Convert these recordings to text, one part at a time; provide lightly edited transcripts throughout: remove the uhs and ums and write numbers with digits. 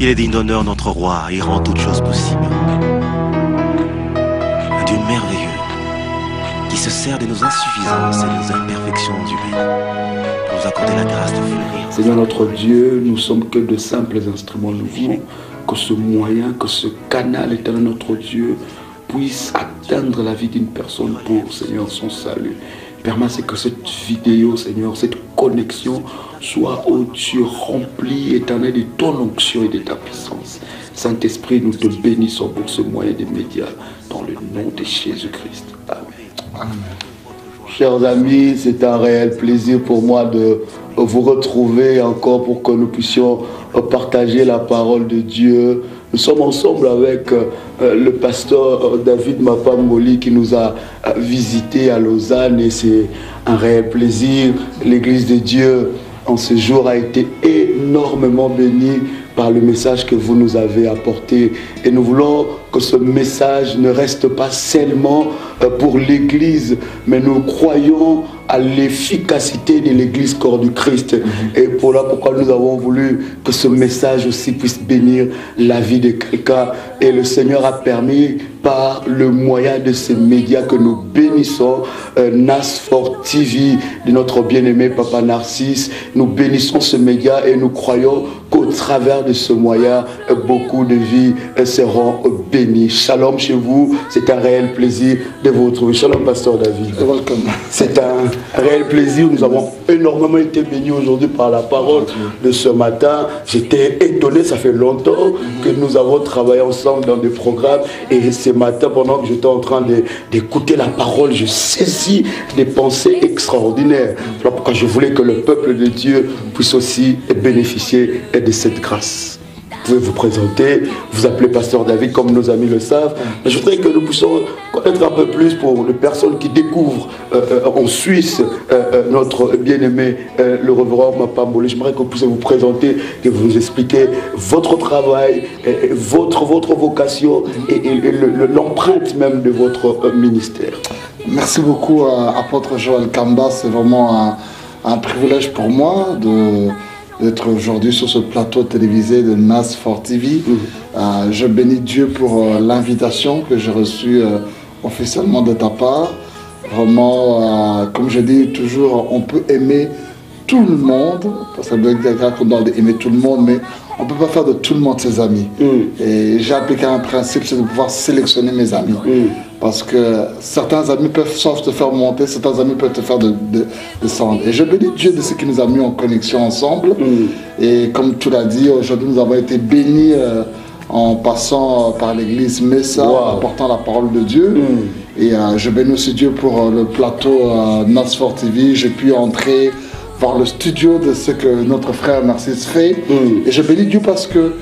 Il est digne d'honneur, notre roi, il rend toutes choses possibles. Un Dieu merveilleux, qui se sert de nos insuffisances et de nos imperfections humaines pour nous accorder la grâce de fleurir. Seigneur notre Dieu, nous sommes que de simples instruments. Nous voulons que ce moyen, que ce canal éternel notre Dieu puisse atteindre la vie d'une personne pour, Seigneur, son salut. Permets que cette vidéo, Seigneur, cette connexion soit, oh Dieu, remplie, éternel, de ton onction et de ta puissance. Saint-Esprit, nous te bénissons pour ce moyen des médias, dans le nom de Jésus-Christ. Amen. Amen. Chers amis, c'est un réel plaisir pour moi de vous retrouver encore pour que nous puissions partager la parole de Dieu. Nous sommes ensemble avec le pasteur David Mapamboli qui nous a visité à Lausanne et c'est un réel plaisir. L'église de Dieu en ce jour a été énormément bénie par le message que vous nous avez apporté. Et nous voulons que ce message ne reste pas seulement pour l'Église, mais nous croyons à l'efficacité de l'Église corps du Christ. Et pourquoi nous avons voulu que ce message aussi puisse bénir la vie de quelqu'un. Et le Seigneur a permis par le moyen de ces médias que nous bénissons, NASFOR TV, de notre bien-aimé Papa Narcisse. Nous bénissons ce média et nous croyons qu'au travers de ce moyen, beaucoup de vies seront bénies. Shalom chez vous, c'est un réel plaisir de vous retrouver. Shalom, Pasteur David. C'est un réel plaisir. Nous avons énormément été bénis aujourd'hui par la parole de ce matin. J'étais étonné, ça fait longtemps que nous avons travaillé ensemble dans des programmes. Et ce matin, pendant que j'étais en train d'écouter la parole, je saisis des pensées extraordinaires. Voilà pourquoi je voulais que le peuple de Dieu puisse aussi bénéficier de cette grâce. Vous pouvez vous présenter, vous appelez Pasteur David comme nos amis le savent. Mais je voudrais que nous puissions connaître un peu plus pour les personnes qui découvrent en Suisse notre bien-aimé le révérend Mapamboli. J'aimerais que vous puissiez vous présenter, que vous nous expliquiez votre travail, votre vocation et l'empreinte même de votre ministère. Merci beaucoup apôtre Joël Kamba, c'est vraiment un privilège pour moi d'être aujourd'hui sur ce plateau télévisé de NASFOR TV. Je bénis Dieu pour l'invitation que j'ai reçue officiellement de ta part. Vraiment, comme je dis toujours, on peut aimer tout le monde, parce que quelqu'un qu'on doit aimer tout le monde, mais on ne peut pas faire de tout le monde ses amis. Et j'ai appliqué un principe, c'est de pouvoir sélectionner mes amis. Parce que certains amis peuvent sauf te faire monter, certains amis peuvent te faire descendre. Et je bénis Dieu de ce qui nous a mis en connexion ensemble. Et comme tu l'as dit, aujourd'hui nous avons été bénis en passant par l'église Messa, en apportant la parole de Dieu. Et je bénis aussi Dieu pour le plateau NASFOR TV. J'ai pu entrer voir le studio de ce que notre frère Narcisse fait. Et je bénis Dieu parce que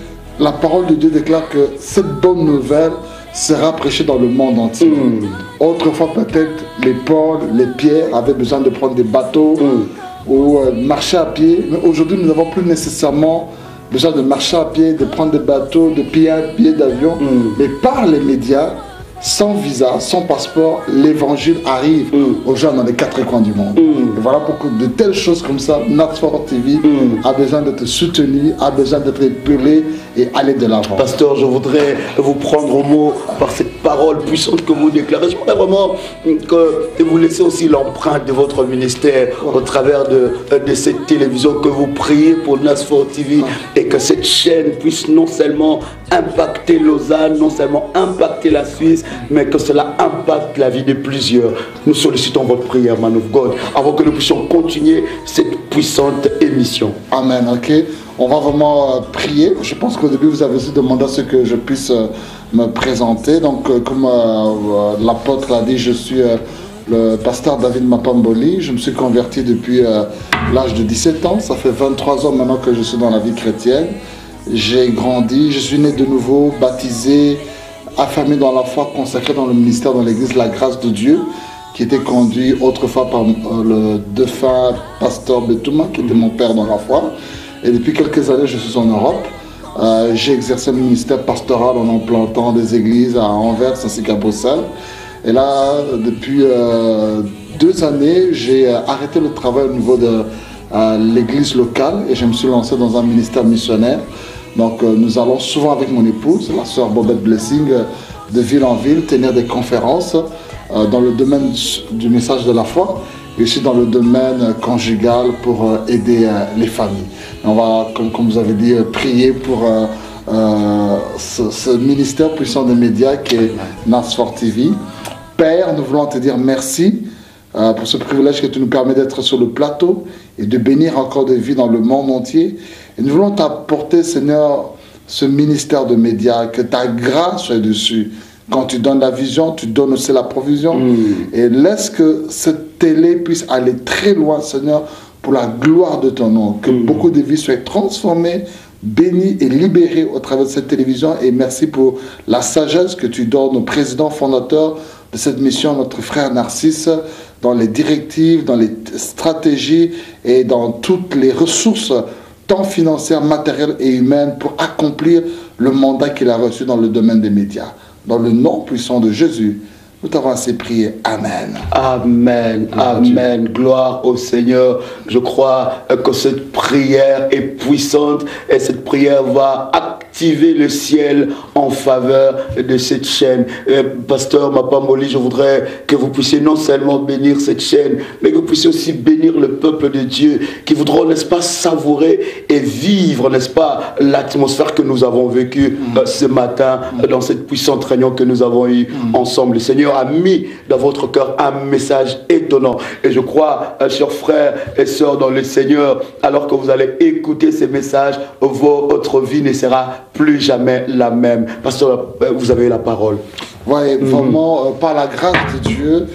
la parole de Dieu déclare que cette bonne nouvelle sera prêchée dans le monde entier. Autrefois peut-être les Paul, les Pierre avaient besoin de prendre des bateaux ou marcher à pied. Mais aujourd'hui nous n'avons plus nécessairement besoin de marcher à pied, de prendre des bateaux, de payer un billet d'avion. Mais par les médias, sans visa, sans passeport, l'évangile arrive aux gens dans les 4 coins du monde. Et voilà pourquoi de telles choses comme ça, NASFOR TV a besoin d'être soutenu, a besoin d'être épuré et aller de l'avant. Pasteur, je voudrais vous prendre au mot par cette parole puissante que vous déclarez. Je voudrais vraiment que vous laissez aussi l'empreinte de votre ministère au travers de cette télévision, que vous priez pour NASFOR TV et que cette chaîne puisse non seulement impacter Lausanne, non seulement impacter la Suisse, mais que cela impacte la vie de plusieurs. Nous sollicitons votre prière, man of God, avant que nous puissions continuer cette puissante émission. Amen, ok. On va vraiment prier. Je pense qu'au début, vous avez aussi demandé à ce que je puisse me présenter. Donc, comme l'apôtre l'a dit, je suis le pasteur David Mapamboli. Je me suis converti depuis l'âge de 17 ans. Ça fait 23 ans maintenant que je suis dans la vie chrétienne. J'ai grandi, je suis né de nouveau, baptisé, affirmé dans la foi, consacré dans le ministère, dans l'église La Grâce de Dieu, qui était conduit autrefois par le défunt pasteur Betouma, qui était mon père dans la foi. Et depuis quelques années, je suis en Europe. J'ai exercé le ministère pastoral en implantant des églises à Anvers ainsi qu'à Bruxelles. Et là, depuis 2 années, j'ai arrêté le travail au niveau de l'église locale et je me suis lancé dans un ministère missionnaire Donc nous allons souvent avec mon épouse, la sœur Bobette Blessing, de ville en ville, tenir des conférences dans le domaine du message de la foi et aussi dans le domaine conjugal pour aider les familles. On va, comme vous avez dit, prier pour ce ministère puissant des médias qui est NASFOR TV. Père, nous voulons te dire merci pour ce privilège que tu nous permets d'être sur le plateau et de bénir encore des vies dans le monde entier. Et nous voulons t'apporter, Seigneur, ce ministère de médias, que ta grâce soit dessus. Quand tu donnes la vision, tu donnes aussi la provision. Et laisse que cette télé puisse aller très loin, Seigneur, pour la gloire de ton nom. Que beaucoup de vies soient transformées, bénies et libérées au travers de cette télévision. Et merci pour la sagesse que tu donnes au président fondateur de cette mission, notre frère Narcisse, dans les directives, dans les stratégies et dans toutes les ressources tant financières, matérielles et humaines pour accomplir le mandat qu'il a reçu dans le domaine des médias. Dans le nom puissant de Jésus, nous t'avons assez prié. Amen. Amen. Amen. Gloire au Seigneur. Je crois que cette prière est puissante et cette prière va activer le ciel en faveur de cette chaîne. Pasteur Mapamboli, je voudrais que vous puissiez non seulement bénir cette chaîne, mais que vous puissiez aussi bénir le peuple de Dieu qui voudront, n'est-ce pas, savourer et vivre, n'est-ce pas, l'atmosphère que nous avons vécue ce matin dans cette puissante réunion que nous avons eue ensemble. Le Seigneur a mis dans votre cœur un message étonnant. Et je crois, chers frères et sœurs dans le Seigneur, alors que vous allez écouter ces messages, votre vie ne sera plus jamais la même. Pasteur, vous avez la parole. Oui, vraiment, par la grâce de Dieu,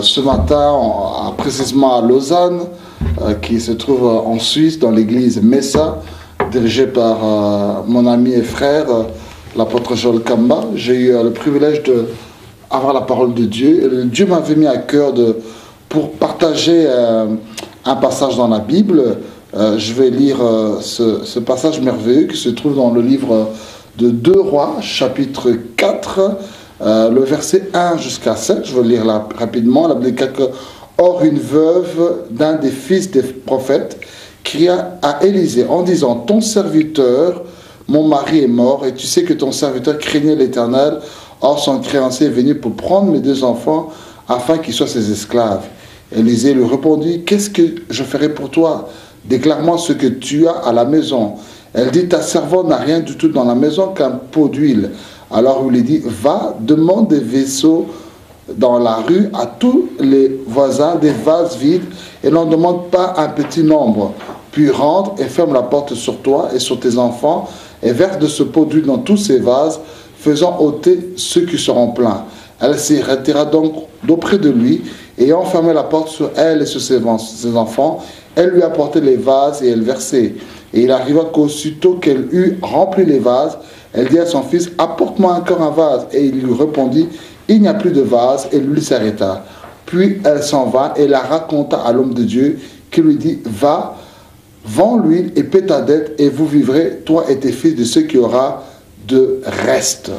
ce matin, précisément à Lausanne, qui se trouve en Suisse, dans l'église Messa, dirigée par mon ami et frère, l'apôtre Joel Kamba, j'ai eu le privilège d'avoir la parole de Dieu. Et Dieu m'avait mis à cœur pour partager un passage dans la Bible. Je vais lire ce passage merveilleux qui se trouve dans le livre de 2 Rois, chapitre 4, le verset 1 jusqu'à 7. Je vais le lire là rapidement. La Bible dit que « Or, une veuve d'un des fils des prophètes cria à Élisée en disant « Ton serviteur, mon mari est mort, et tu sais que ton serviteur craignait l'Éternel. Or, son créancier est venu pour prendre mes 2 enfants afin qu'ils soient ses esclaves. » Élisée lui répondit « Qu'est-ce que je ferai pour toi? Déclare-moi ce que tu as à la maison. » Elle dit « Ta servante n'a rien du tout dans la maison qu'un pot d'huile. » Alors il lui dit « Va, demande des vaisseaux dans la rue à tous les voisins, des vases vides, et n'en demande pas un petit nombre. Puis rentre et ferme la porte sur toi et sur tes enfants, et verse de ce pot d'huile dans tous ces vases, faisant ôter ceux qui seront pleins. » Elle s'y retira donc d'auprès de lui, et ayant fermé la porte sur elle et sur ses enfants, elle lui apportait les vases et elle versait. Et il arriva qu'aussitôt qu'elle eut rempli les vases, elle dit à son fils « Apporte-moi encore un vase. » Et il lui répondit « Il n'y a plus de vase. » Et lui s'arrêta. Puis elle s'en va et la raconta à l'homme de Dieu qui lui dit « Va, vends l'huile et paie ta dette et vous vivrez, toi et tes fils, de ce qu'il y aura de reste. »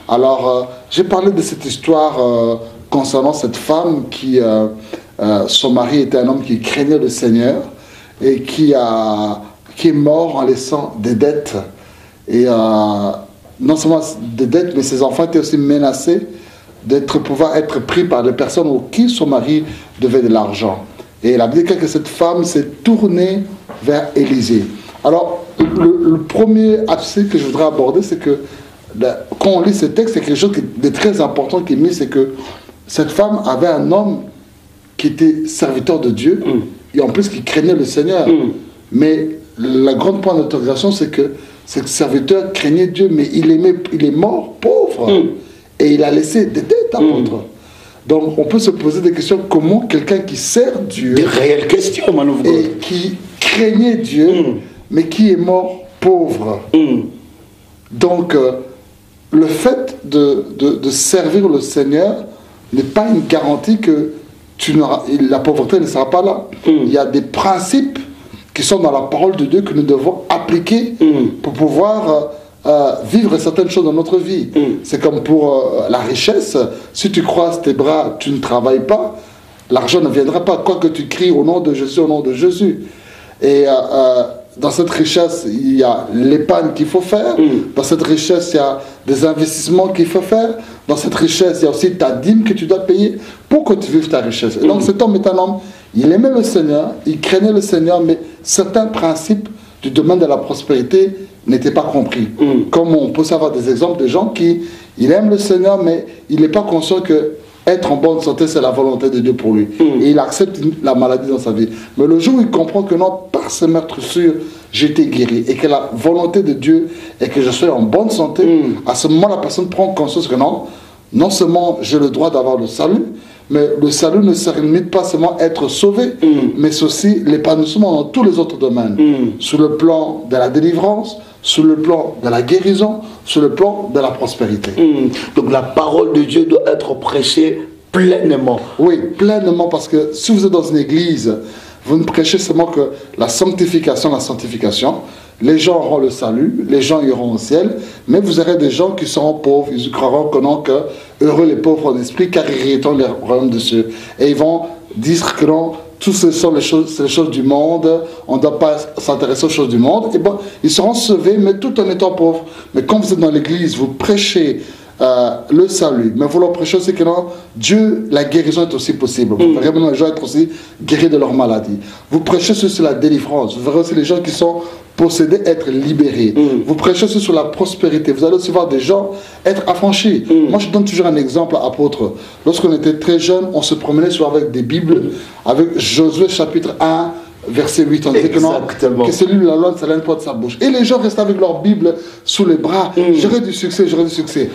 Alors, j'ai parlé de cette histoire concernant cette femme qui, son mari était un homme qui craignait le Seigneur et qui est mort en laissant des dettes. Et non seulement des dettes, mais ses enfants étaient aussi menacés pouvoir être pris par des personnes aux qui son mari devait de l'argent. Et la Bible dit que cette femme s'est tournée vers Élisée. Alors, le premier aspect que je voudrais aborder, c'est que quand on lit ce texte, c'est quelque chose de très important qui est mis, c'est que cette femme avait un homme qui était serviteur de Dieu, et en plus qui craignait le Seigneur. Mais la grande point d'autorisation, c'est que ce serviteur craignait Dieu, mais il est mort pauvre, et il a laissé des dettes à l'autre. Donc on peut se poser des questions, comment quelqu'un qui sert Dieu, des réelles questions, et qui craignait Dieu, mais qui est mort pauvre. Donc le fait de servir le Seigneur n'est pas une garantie que la pauvreté ne sera pas là. Il y a des principes qui sont dans la parole de Dieu que nous devons appliquer pour pouvoir vivre certaines choses dans notre vie. C'est comme pour la richesse. Si tu croises tes bras, tu ne travailles pas, l'argent ne viendra pas. Quoi que tu cries au nom de Jésus, au nom de Jésus. Et dans cette richesse, il y a l'épargne qu'il faut faire. Dans cette richesse, il y a des investissements qu'il faut faire. Dans cette richesse, il y a aussi ta dîme que tu dois payer pour que tu vives ta richesse. Et donc cet homme est un homme, il aimait le Seigneur, il craignait le Seigneur, mais certains principes du domaine de la prospérité n'étaient pas compris. Comme on peut savoir des exemples de gens qui, il aime le Seigneur, mais il n'est pas conscient que être en bonne santé, c'est la volonté de Dieu pour lui. Et il accepte la maladie dans sa vie. Mais le jour où il comprend que non, par ce meurtrissure, j'ai été guéri, et que la volonté de Dieu est que je sois en bonne santé, à ce moment, la personne prend conscience que non seulement j'ai le droit d'avoir le salut, mais le salut ne se limite pas seulement à être sauvé, mais c'est aussi l'épanouissement dans tous les autres domaines. Sur le plan de la délivrance, sur le plan de la guérison, sur le plan de la prospérité. Donc la parole de Dieu doit être prêchée pleinement. Oui, pleinement, parce que si vous êtes dans une église, vous ne prêchez seulement que la sanctification, les gens auront le salut, les gens iront au ciel, mais vous aurez des gens qui seront pauvres, ils croiront que non, que heureux les pauvres en esprit, car ils hériteront le royaume de Dieu. Et ils vont dire que non, tout ce sont les choses du monde, on ne doit pas s'intéresser aux choses du monde. Et bon, ils seront sauvés, mais tout en étant pauvres. Mais quand vous êtes dans l'église, vous prêchez le salut, mais vous leur prêchez aussi que non, Dieu, la guérison est aussi possible. Vous verrez maintenant les gens être aussi guéris de leur maladie. Vous prêchez sur la délivrance, vous verrez aussi les gens qui sont possédés être libérés. Vous prêchez aussi sur la prospérité, vous allez aussi voir des gens être affranchis. Moi je donne toujours un exemple, apôtre. Lorsqu'on était très jeunes, on se promenait souvent avec des Bibles, avec Josué chapitre 1, verset 8, on disait que non, que celui de la loi ne s'élève pas de sa bouche. Et les gens restaient avec leur Bible sous les bras. J'aurais du succès, j'aurais du succès.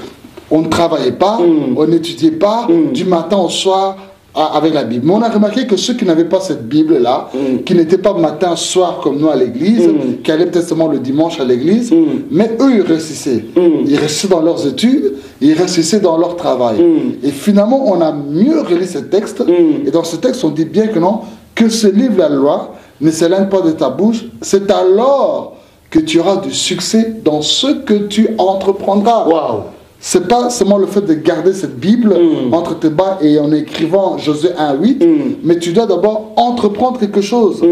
On ne travaillait pas, on n'étudiait pas, du matin au soir avec la Bible. Mais on a remarqué que ceux qui n'avaient pas cette Bible-là, qui n'étaient pas matin, soir comme nous à l'église, qui allaient peut-être seulement le dimanche à l'église, mais eux, ils réussissaient. Ils réussissaient dans leurs études, ils réussissaient dans leur travail. Et finalement, on a mieux relu ce texte, et dans ce texte, on dit bien que non, que ce livre, la loi, ne s'éloigne pas de ta bouche, c'est alors que tu auras du succès dans ce que tu entreprendras. Waouh! C'est pas seulement le fait de garder cette Bible entre tes mains et en écrivant Josué 1:8, mais tu dois d'abord entreprendre quelque chose.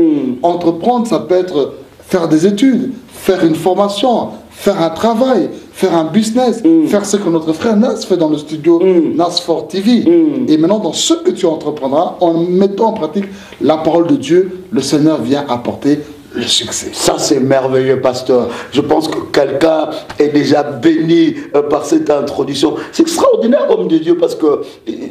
Entreprendre, ça peut être faire des études, faire une formation, faire un travail, faire un business, faire ce que notre frère Nas fait dans le studio Nas Fort TV. Et maintenant, dans ce que tu entreprendras, en mettant en pratique la parole de Dieu, le Seigneur vient apporter le succès. Ça, c'est merveilleux, pasteur. Je pense que quelqu'un est déjà béni par cette introduction. C'est extraordinaire, homme de Dieu, parce que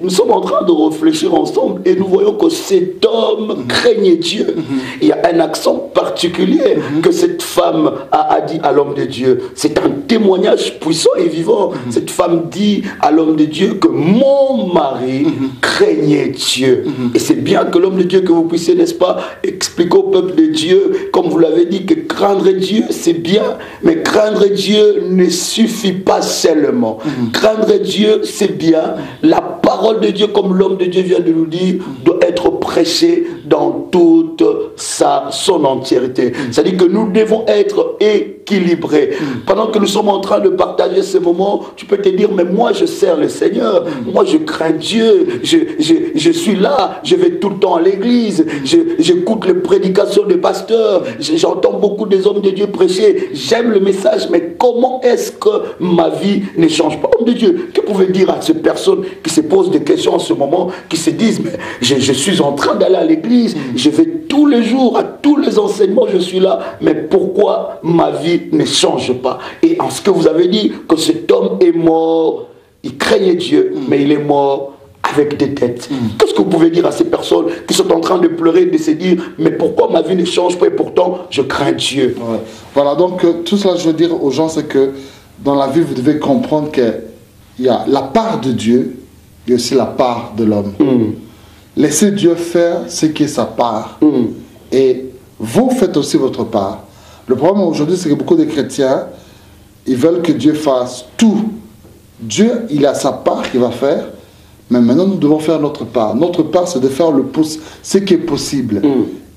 nous sommes en train de réfléchir ensemble et nous voyons que cet homme craignait Dieu. Il y a un accent particulier que cette femme a dit à l'homme de Dieu. C'est un témoignage puissant et vivant. Cette femme dit à l'homme de Dieu que mon mari craignait Dieu. Et c'est bien que l'homme de Dieu, que vous puissiez, n'est-ce pas, expliquer au peuple de Dieu, comme vous l'avez dit, que craindre Dieu, c'est bien, mais craindre Dieu ne suffit pas seulement. Craindre Dieu, c'est bien. La parole de Dieu, comme l'homme de Dieu vient de nous dire, doit être prêchée dans toute son entièreté. C'est-à-dire que nous devons être équilibrés. Pendant que nous sommes en train de partager ce moment, tu peux te dire, mais moi je sers le Seigneur, moi je crains Dieu, je suis là, je vais tout le temps à l'église, j'écoute les prédications des pasteurs, j'entends beaucoup des hommes de Dieu prêcher, j'aime le message, mais comment est-ce que ma vie ne change pas? Homme de Dieu, que pouvez-vous dire à ces personnes qui se posent des questions en ce moment, qui se disent, mais je suis en train d'aller à l'église, je vais tous les jours, à tous les enseignements, je suis là, mais pourquoi ma vie ne change pas? Et en ce que vous avez dit, que cet homme est mort, il craignait Dieu, mais il est mort avec des dettes. Qu'est-ce que vous pouvez dire à ces personnes qui sont en train de pleurer, de se dire, mais pourquoi ma vie ne change pas et pourtant je crains Dieu? Voilà, donc tout cela je veux dire aux gens, c'est que dans la vie, vous devez comprendre qu'il y a la part de Dieu, il y a aussi la part de l'homme. Laissez Dieu faire ce qui est sa part. Et vous faites aussi votre part. Le problème aujourd'hui, c'est que beaucoup de chrétiens, ils veulent que Dieu fasse tout. Dieu, il a sa part qu'il va faire, mais maintenant nous devons faire notre part. Notre part, c'est de faire ce qui est possible.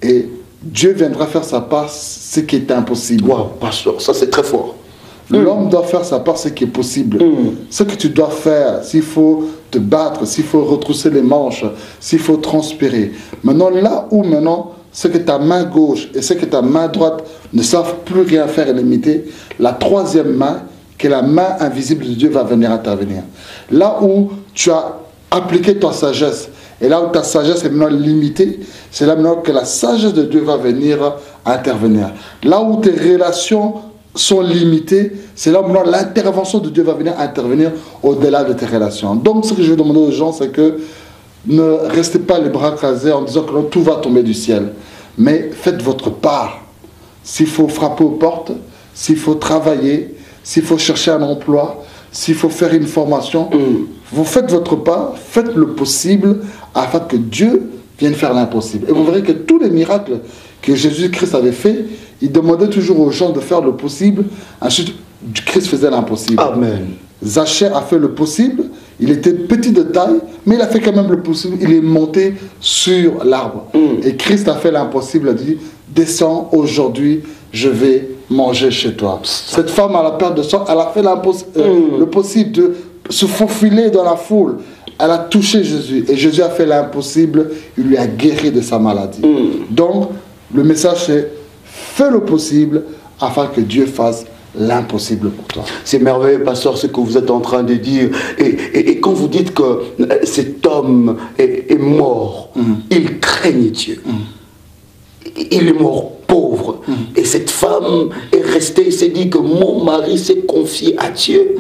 Et Dieu viendra faire sa part, ce qui est impossible. Wow, pasteur, ça c'est très fort. L'homme doit faire sa part, ce qui est possible. Ce que tu dois faire, s'il faut te battre, s'il faut retrousser les manches, s'il faut transpirer. Maintenant, là où maintenant, ce que ta main gauche et ce que ta main droite ne savent plus rien faire et limiter, la troisième main, qui est la main invisible de Dieu, va venir intervenir. Là où tu as appliqué ta sagesse, et là où ta sagesse est maintenant limitée, c'est là maintenant que la sagesse de Dieu va venir intervenir. Là où tes relations sont limitées, c'est là où maintenant l'intervention de Dieu va venir intervenir au-delà de tes relations. Donc ce que je vais demander aux gens, c'est que ne restez pas les bras croisés en disant que non, tout va tomber du ciel. Mais faites votre part. S'il faut frapper aux portes, s'il faut travailler, s'il faut chercher un emploi, s'il faut faire une formation, vous faites votre part, faites le possible afin que Dieu vienne faire l'impossible. Et vous verrez que tous les miracles que Jésus-Christ avait fait, il demandait toujours aux gens de faire le possible, ensuite Christ faisait l'impossible. Amen. Zachée a fait le possible, il était petit de taille, mais il a fait quand même le possible, il est monté sur l'arbre. Et Christ a fait l'impossible, a dit, descends aujourd'hui, je vais manger chez toi. Cette femme à la perte de sang, elle a fait le possible de se faufiler dans la foule. Elle a touché Jésus et Jésus a fait l'impossible, il lui a guéri de sa maladie. Donc, le message c'est, fais le possible afin que Dieu fasse l'impossible pour toi. C'est merveilleux, pasteur, ce que vous êtes en train de dire. Et quand vous dites que cet homme est mort, il craignait Dieu. Il est mort pauvre. Et cette femme est restée, s'est dit que mon mari s'est confié à Dieu.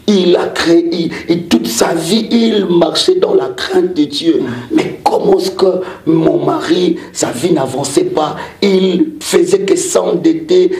Il a créé, et toute sa vie, il marchait dans la crainte de Dieu. Mais comment est-ce que mon mari, sa vie n'avançait pas? Il faisait que s'endetter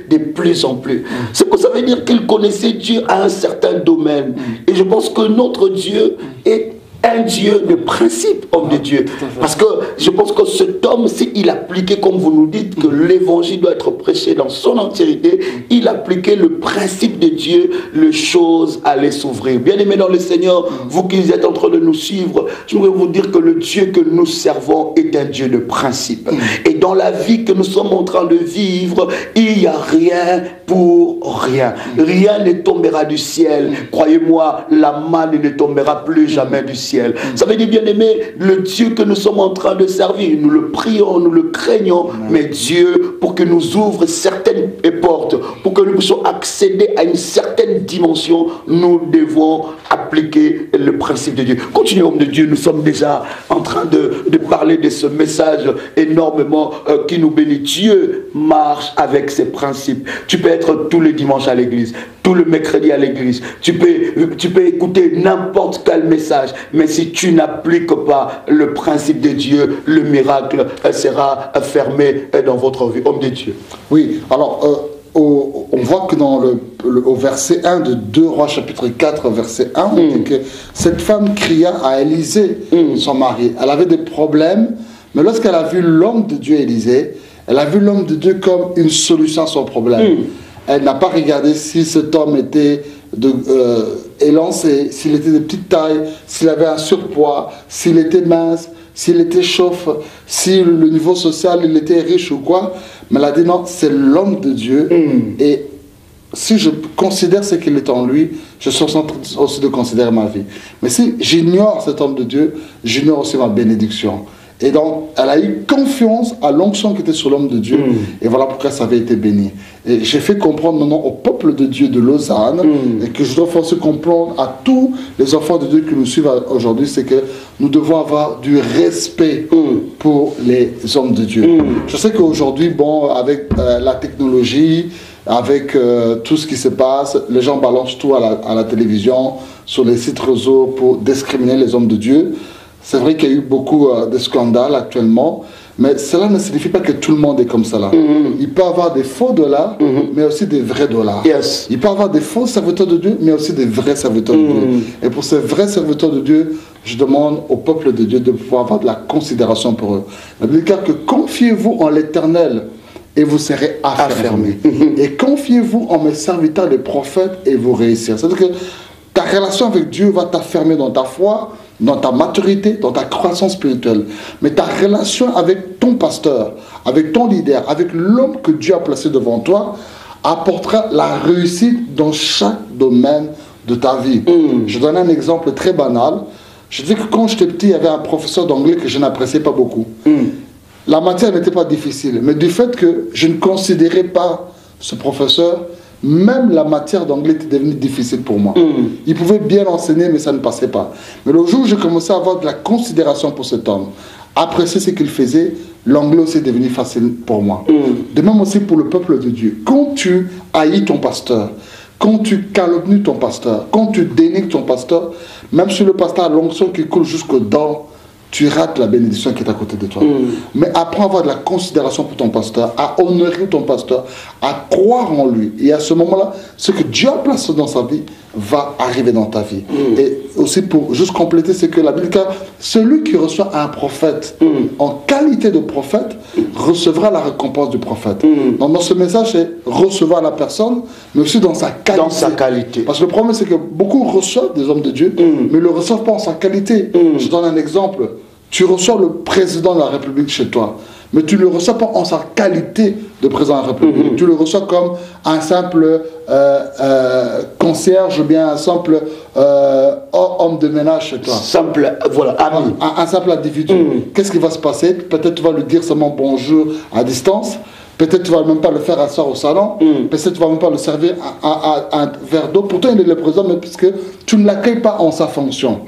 de plus en plus. C'est que ça veut dire qu'il connaissait Dieu à un certain domaine. Et je pense que notre Dieu est un Dieu de principe, homme de Dieu. Parce que je pense que cet homme, s'il appliquait, comme vous nous dites, que l'évangile doit être prêché dans son entièreté, il appliquait le principe de Dieu, les choses allaient s'ouvrir. Bien aimés dans le Seigneur, vous qui êtes en train de nous suivre, je voudrais vous dire que le Dieu que nous servons est un Dieu de principe. Et dans la vie que nous sommes en train de vivre, il n'y a rien pour rien. Rien ne tombera du ciel. Croyez-moi, la manne ne tombera plus jamais du ciel. Ça veut dire, bien aimé, le Dieu que nous sommes en train de servir, nous le prions, nous le craignons, mais Dieu, pour que nous ouvre certaines portes, pour que nous puissions accéder à une certaine dimension, nous devons appliquer le principe de Dieu. Continuez, homme de Dieu, nous sommes déjà en train de parler de ce message énormément qui nous bénit. Dieu marche avec ses principes. Tu peux être tous les dimanches à l'église, tout le mercredi à l'église, tu peux écouter n'importe quel message, mais si tu n'appliques pas le principe de Dieu, le miracle sera fermé dans votre vie. Homme de Dieu. Oui, alors on voit que dans au verset 1 de 2 Rois chapitre 4 verset 1, on dit que cette femme cria à Élisée, son mari. Elle avait des problèmes, mais lorsqu'elle a vu l'homme de Dieu Élisée, elle a vu l'homme de Dieu comme une solution à son problème. Elle n'a pas regardé si cet homme était élancé, s'il était de petite taille, s'il avait un surpoids, s'il était mince, s'il était chauve, si le niveau social, il était riche ou quoi. Mais elle a dit non, c'est l'homme de Dieu. Et si je considère ce qu'il est en lui, je suis en train aussi de considérer ma vie. Mais si j'ignore cet homme de Dieu, j'ignore aussi ma bénédiction. Et donc, elle a eu confiance à l'onction qui était sur l'homme de Dieu. Et voilà pourquoi ça avait été béni. Et j'ai fait comprendre maintenant au peuple de Dieu de Lausanne, et que je dois forcer comprendre à tous les enfants de Dieu qui nous suivent aujourd'hui, c'est que nous devons avoir du respect pour les hommes de Dieu. Je sais qu'aujourd'hui, bon, avec la technologie, avec tout ce qui se passe, les gens balancent tout à la télévision, sur les sites réseaux pour discriminer les hommes de Dieu. C'est vrai qu'il y a eu beaucoup de scandales actuellement, mais cela ne signifie pas que tout le monde est comme cela. Il peut y avoir des faux dollars, mais aussi des vrais dollars. Il peut y avoir des faux serviteurs de Dieu, mais aussi des vrais serviteurs de Dieu. Et pour ces vrais serviteurs de Dieu, je demande au peuple de Dieu de pouvoir avoir de la considération pour eux. La Bible dit que confiez-vous en l'Éternel et vous serez affermis. Et confiez-vous en mes serviteurs les prophètes et vous réussirez. C'est-à-dire que ta relation avec Dieu va t'affermir dans ta foi, dans ta maturité, dans ta croissance spirituelle. Mais ta relation avec ton pasteur, avec ton leader, avec l'homme que Dieu a placé devant toi, apportera la réussite dans chaque domaine de ta vie. Je donne un exemple très banal. Je dis que quand j'étais petit, il y avait un professeur d'anglais que je n'appréciais pas beaucoup. la matière n'était pas difficile, mais du fait que je ne considérais pas ce professeur, même la matière d'anglais était devenue difficile pour moi. Il pouvait bien enseigner, mais ça ne passait pas. Mais le jour où j'ai commencé à avoir de la considération pour cet homme, apprécier ce qu'il faisait, l'anglais aussi est devenu facile pour moi. De même aussi pour le peuple de Dieu. Quand tu haïs ton pasteur, quand tu calomnies ton pasteur, quand tu dénigres ton pasteur, même si le pasteur a l'onction qui coule jusqu'aux dents, tu rates la bénédiction qui est à côté de toi. Mais apprends à avoir de la considération pour ton pasteur, à honorer ton pasteur, à croire en lui. Et à ce moment-là, ce que Dieu a placé dans sa vie va arriver dans ta vie. Et aussi pour juste compléter, c'est que la Bible dit, celui qui reçoit un prophète en qualité de prophète recevra la récompense du prophète. Donc dans ce message, c'est recevoir la personne, mais aussi dans sa qualité. Dans sa qualité. Parce que le problème, c'est que beaucoup reçoivent des hommes de Dieu, mais ne le reçoivent pas en sa qualité. Je donne un exemple. Tu reçois le président de la République chez toi, mais tu ne le reçois pas en sa qualité de président de la République. Tu le reçois comme un simple concierge ou bien un simple homme de ménage chez toi. Simple, voilà, ami. Un simple individu. Qu'est-ce qui va se passer? Peut-être tu vas lui dire seulement bonjour à distance. Peut-être tu ne vas même pas le faire asseoir au salon. Peut-être tu ne vas même pas le servir à un verre d'eau. Pourtant, il est le président, mais puisque tu ne l'accueilles pas en sa fonction.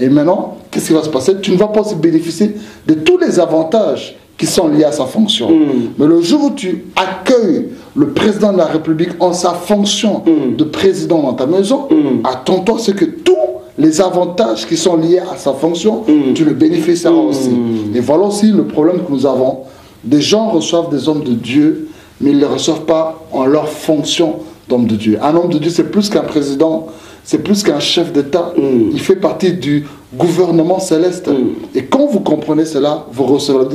Et maintenant, qu'est-ce qui va se passer? Tu ne vas pas aussi bénéficier de tous les avantages qui sont liés à sa fonction. Mais le jour où tu accueilles le président de la République en sa fonction de président dans ta maison, attends-toi, c'est que tous les avantages qui sont liés à sa fonction, tu le bénéficieras aussi. Et voilà aussi le problème que nous avons. Des gens reçoivent des hommes de Dieu, mais ils ne les reçoivent pas en leur fonction d'homme de Dieu. Un homme de Dieu, c'est plus qu'un président, c'est plus qu'un chef d'État. Il fait partie du gouvernement céleste. Et quand vous comprenez cela, vous recevrez.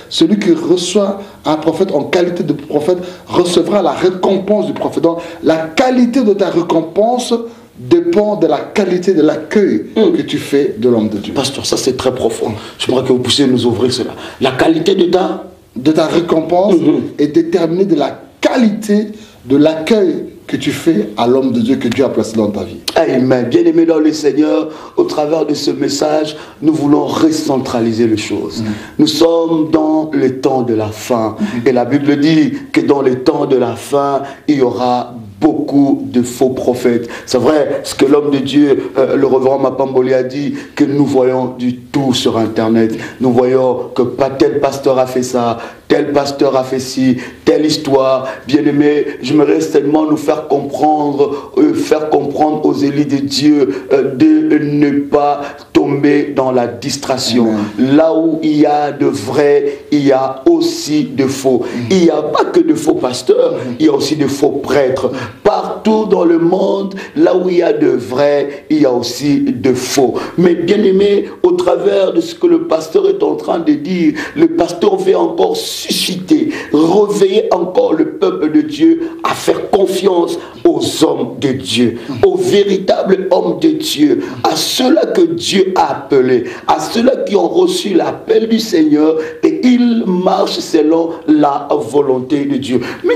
Celui qui reçoit un prophète en qualité de prophète recevra la récompense du prophète. Donc, la qualité de ta récompense dépend de la qualité de l'accueil que tu fais de l'homme de Dieu. Pasteur, ça c'est très profond. J'aimerais que vous puissiez nous ouvrir cela. La qualité de ta récompense est déterminée de la qualité de l'accueil que tu fais à l'homme de Dieu que Dieu a placé dans ta vie. Amen. Bien-aimés dans le Seigneur, au travers de ce message, nous voulons recentraliser les choses. Nous sommes dans le temps de la fin. Et la Bible dit que dans le temps de la fin, il y aura beaucoup de faux prophètes. C'est vrai, ce que l'homme de Dieu, le reverend Mapamboli a dit, que nous voyons du tout sur Internet. Nous voyons que tel pasteur a fait ça, tel pasteur a fait ci, telle histoire. Bien-aimé, j'aimerais seulement nous faire comprendre aux élus de Dieu de ne pas tomber dans la distraction. Là où il y a de vrai, il y a aussi de faux. Il n'y a pas que de faux pasteurs, il y a aussi de faux prêtres. Partout dans le monde, là où il y a de vrai, il y a aussi de faux. Mais bien-aimé, au travers de ce que le pasteur est en train de dire, le pasteur veut encore susciter, réveiller encore le peuple de Dieu à faire confiance aux hommes de Dieu, aux véritables hommes de Dieu, à ceux-là que Dieu a appelés, à ceux-là qui ont reçu l'appel du Seigneur et ils marchent selon la volonté de Dieu. Mais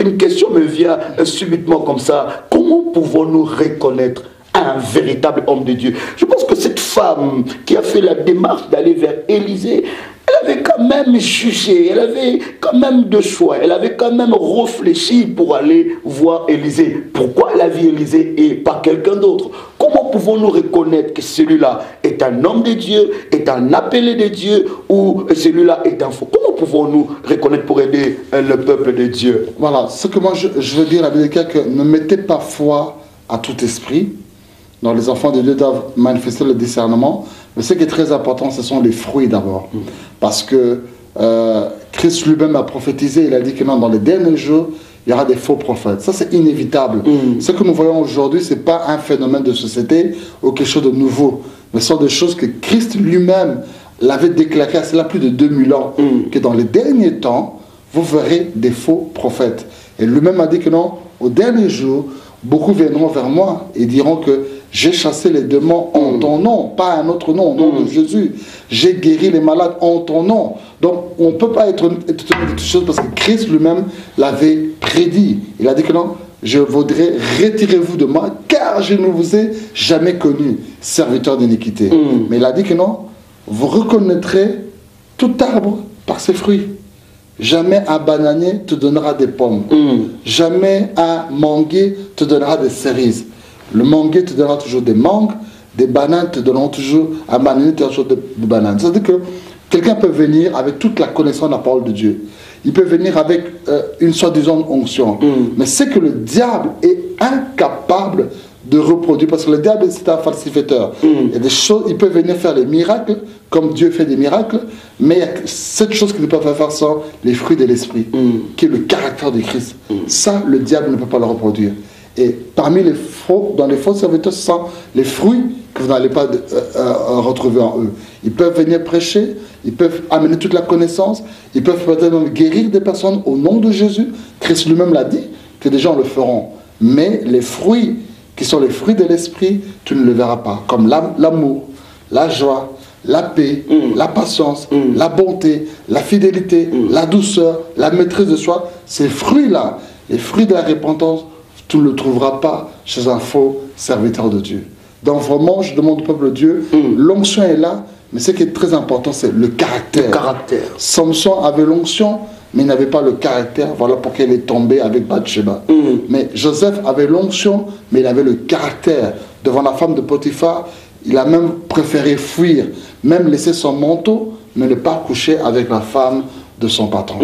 une question me vient subitement comme ça. Comment pouvons-nous reconnaître un véritable homme de Dieu? Je pense que cette femme qui a fait la démarche d'aller vers Élisée, elle avait quand même jugé, elle avait quand même de choix, elle avait quand même réfléchi pour aller voir Élisée. Pourquoi elle a vu Élisée et pas quelqu'un d'autre? Comment pouvons-nous reconnaître que celui-là est un homme de Dieu, est un appelé de Dieu ou celui-là est un faux? Comment pouvons-nous reconnaître pour aider le peuple de Dieu? Voilà, ce que moi je veux dire à quelqu'un, que ne mettez pas foi à tout esprit. Donc les enfants de Dieu doivent manifester le discernement. Mais ce qui est très important, ce sont les fruits d'abord. Parce que Christ lui-même a prophétisé, il a dit que non, dans les derniers jours, il y aura des faux prophètes. Ça, c'est inévitable. Ce que nous voyons aujourd'hui, ce n'est pas un phénomène de société ou quelque chose de nouveau. Mais ce sont des choses que Christ lui-même l'avait déclaré à cela plus de 2000 ans. Que dans les derniers temps, vous verrez des faux prophètes. Et lui-même a dit que non, au dernier jour, beaucoup viendront vers moi et diront que j'ai chassé les démons en ton nom, pas un autre nom, au nom de Jésus. J'ai guéri les malades en ton nom. Donc, on ne peut pas être étonné de toutes choses parce que Christ lui-même l'avait prédit. Il a dit que non, je voudrais retirez-vous de moi, car je ne vous ai jamais connu, serviteur d'iniquité. Mais il a dit que non, vous reconnaîtrez tout arbre par ses fruits. Jamais un bananier te donnera des pommes. Jamais un manguier te donnera des cerises. Le manguier te donnera toujours des mangues, des bananes te donneront toujours, un bananier te donnera toujours des bananes. C'est-à-dire que quelqu'un peut venir avec toute la connaissance de la parole de Dieu. Il peut venir avec une soi-disant onction. Mais c'est que le diable est incapable de reproduire, parce que le diable c'est un falsificateur. Il y a des choses, il peut venir faire des miracles, comme Dieu fait des miracles, mais il y a cette chose qu'il ne peut pas faire sans les fruits de l'esprit, qui est le caractère de Christ. Ça, le diable ne peut pas le reproduire. Et parmi les faux, dans les faux serviteurs, ce sont les fruits que vous n'allez pas retrouver en eux. Ils peuvent venir prêcher, ils peuvent amener toute la connaissance, ils peuvent peut-être même guérir des personnes au nom de Jésus. Christ lui-même l'a dit, que des gens le feront. Mais les fruits qui sont les fruits de l'esprit, tu ne le verras pas. Comme l'amour, la joie, la paix, la patience, la bonté, la fidélité, la douceur, la maîtrise de soi. Ces fruits-là, les fruits de la repentance, tu ne le trouveras pas chez un faux serviteur de Dieu. Donc vraiment, je demande au peuple de Dieu, l'onction est là, mais ce qui est très important, c'est le caractère. Samson avait l'onction, mais il n'avait pas le caractère. Voilà pourquoi il est tombé avec Bathsheba. Mais Joseph avait l'onction, mais il avait le caractère. Devant la femme de Potiphar, il a même préféré fuir, même laisser son manteau, mais ne pas coucher avec la femme de son patron.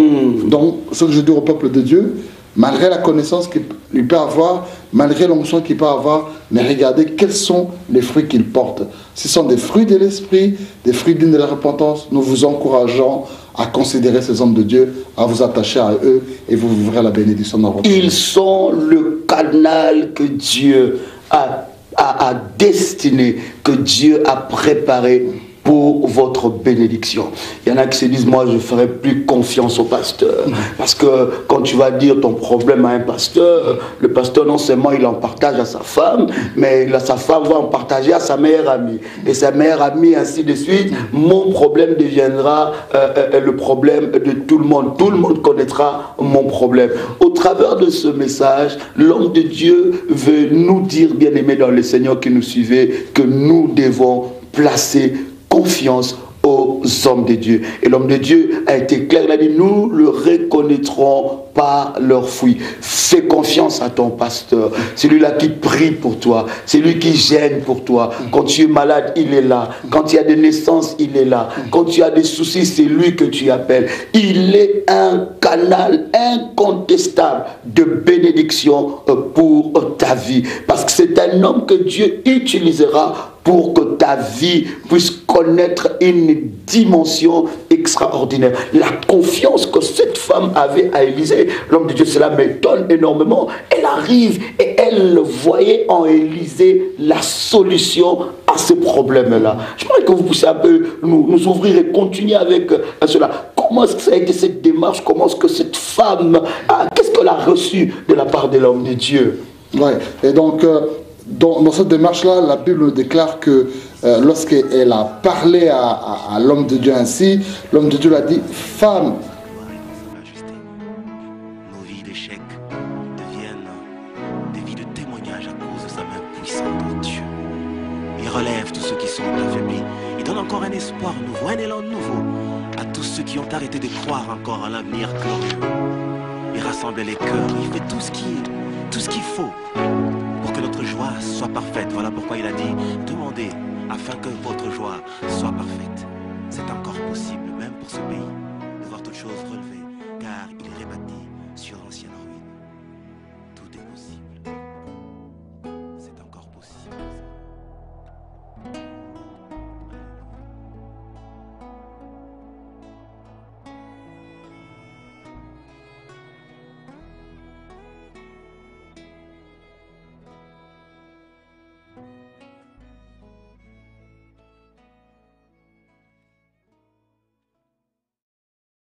Donc, ce que je dis au peuple de Dieu, malgré la connaissance qu'il peut avoir, malgré l'onction qu'il peut avoir, mais regardez quels sont les fruits qu'il porte. Ce sont des fruits de l'esprit, des fruits dignes de la repentance. Nous vous encourageons à considérer ces hommes de Dieu, à vous attacher à eux, et vous verrez la bénédiction dans votre vie. Ils sont le canal que Dieu a destiné, que Dieu a préparé pour votre bénédiction. Il y en a qui se disent, moi je ferai plus confiance au pasteur, parce que quand tu vas dire ton problème à un pasteur, le pasteur non seulement il en partage à sa femme, mais sa femme va en partager à sa meilleure amie, et sa meilleure amie, ainsi de suite. Mon problème deviendra le problème de tout le monde connaîtra mon problème. Au travers de ce message, l'homme de Dieu veut nous dire, bien aimés dans le Seigneur qui nous suivez, que nous devons placer confiance aux hommes de Dieu. Et l'homme de Dieu a été clair, il a dit, nous le reconnaîtrons par leurs fruits. Fais confiance à ton pasteur. C'est lui-là qui prie pour toi. C'est lui qui gêne pour toi. Quand tu es malade, il est là. Quand il y a des naissances, il est là. Quand tu as des soucis, c'est lui que tu appelles. Il est un canal incontestable de bénédiction pour ta vie. Parce que c'est un homme que Dieu utilisera pour que ta vie puisse connaître une dimension extraordinaire. La confiance que cette femme avait à Élisée, l'homme de Dieu, cela m'étonne énormément. Elle arrive et elle voyait en Élisée la solution à ce problème-là. Je voudrais que vous puissiez un peu nous ouvrir et continuer avec cela. Comment est-ce que ça a été cette démarche? Comment est-ce que cette femme, qu'est-ce qu'elle a reçu de la part de l'homme de Dieu? Ouais, et donc... Dans cette démarche-là, la Bible nous déclare que lorsqu'elle a parlé à l'homme de Dieu ainsi, l'homme de Dieu l'a dit, femme. Nos vies d'échec deviennent des vies de témoignage à cause de sa main puissante, oh Dieu. Il relève tous ceux qui sont affaiblis. Il donne encore un espoir nouveau, un élan nouveau à tous ceux qui ont arrêté de croire encore à l'avenir glorieux. Il rassemble les cœurs, il fait tout ce qu'il faut